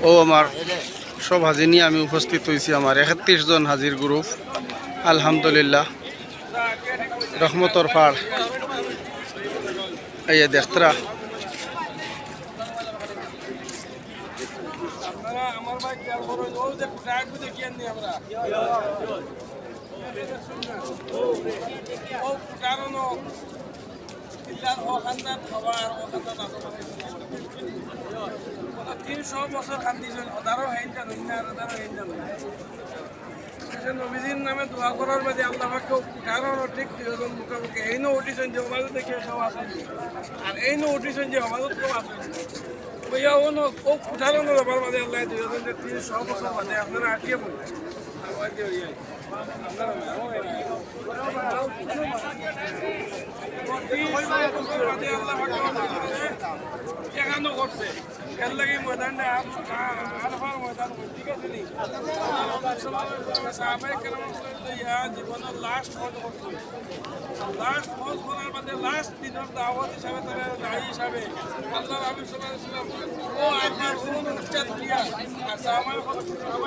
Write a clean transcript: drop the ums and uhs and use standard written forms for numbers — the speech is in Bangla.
ও আমার সব হাজি নিয়ে আমি উপস্থিত হয়েছি। আমার 31 জন হাজির গ্রুপ, আলহামদুলিল্লাহ। রহমতর পাড় এই দেখতরা বছর কান্দিছেন ওদারও হেন জানো নবীজির নামে দোয়া করার বাদে আল্লাহ পাকে কারণ ঠিক দুজন মুখে এই নো উঠিছেন যে আমাদের দেখে সব আসেন আর এই নো উঠিছেন যে আমাদের কেউ আসেন বইয়া ও কুঠারও ব্যাপার বাদে আল্লাহ 300 বছর বাদে আপনারা আটিয়ে বললেন এখানো করছে এর লাগে ময়দানটা আরফার ময়দান ঠিক আছে নি সাহাবায়ে কেরাম জীবনের লাস্ট হজ করছে লাস্ট হজ করার বাদে লাস্ট দিনের দাওয়াত হিসাবে তারা দায়ী হিসাবে আল্লাহ নবী সাল্লাল্লাহু আলাইহি ওয়াসাল্লাম ও আপনার কোন উচ্চাত দিয়া সাহাবায়ে কেরাম